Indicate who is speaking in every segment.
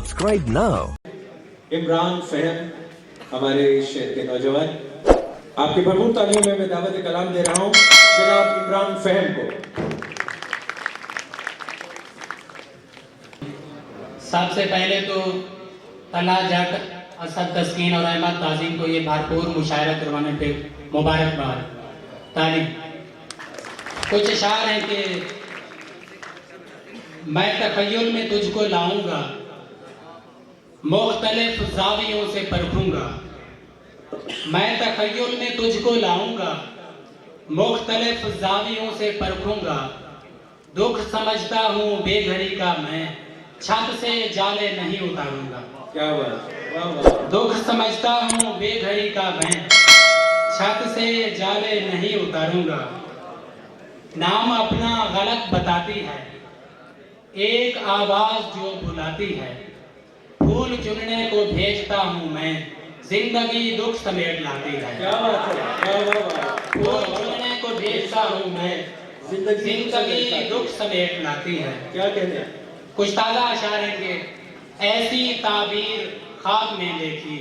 Speaker 1: Subscribe now.
Speaker 2: Imran फहम हमारे शहर के नौजवान, आपकी भरपूर तालियों में मैं दावत कलाम दे रहा हूँ जनाब इमरान फहम को।
Speaker 3: सबसे पहले तो तला जट असद तस्कीन और अहमद ताजीम को ये भरपूर मुशायरा करवाने पे मुबारकबाद। तारीफ कुछ अशार हैं कि मैं तखय्युल में तुझको लाऊंगा, मुख्तलिफ ज़ावियों से परखूंगा। मैं तखय्युल में तुझको लाऊंगा, मुख्तलिफ ज़ावियों से परखूंगा। दुख समझता हूँ बेघरी का मैं, छत से जाले नहीं उतारूंगा।
Speaker 2: क्या बात।
Speaker 3: दुख समझता हूँ बेघरी का मैं, छत से जाले नहीं उतारूंगा। नाम अपना गलत बताती है, एक आवाज जो बुलाती है। फूल चुनने को भेजता हूँ मैं, जिंदगी दुख समेट लाती है।
Speaker 2: क्या बात है।
Speaker 3: फूल चुनने को भेजता हूँ मैं, जिंदगी दुख समेट लाती है।
Speaker 2: क्या कहते हैं?
Speaker 3: कुछ ताज़ा अशार हैं कि ऐसी ताबीर खाक में देखी,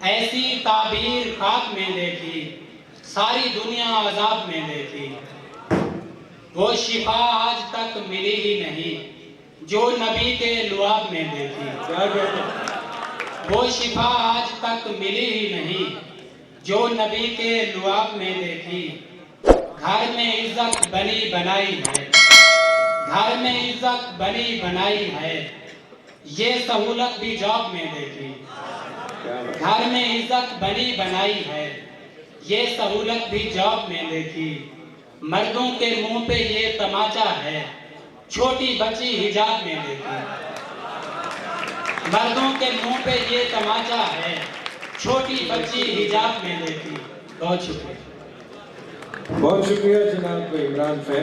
Speaker 3: ऐसी ताबीर खाक में देखी, सारी दुनिया अजाब में देखी। वो शिफा आज तक मिली ही नहीं, जो नबी के लुआब में देखी।
Speaker 2: क्या कहते हैं?
Speaker 3: वो शिफा आज तक मिली ही नहीं, जो नबी के लुआब में देखी। घर में इज्जत बनी बनाई है, घर में इज्जत बनी बनाई है, ये सहूलत भी जॉब में देखी। घर में इज्जत बनी बनाई है, ये सहूलत भी जॉब में देखी। मर्दों के मुंह पे ये तमाचा है, छोटी बच्ची हिजाब में देखी। मर्दों के मुंह पे ये तमाचा है, छोटी बच्ची हिजाब में देखी। बहुत शुक्रिया।
Speaker 2: बहुत शुक्रिया जनाब इमरान फहम।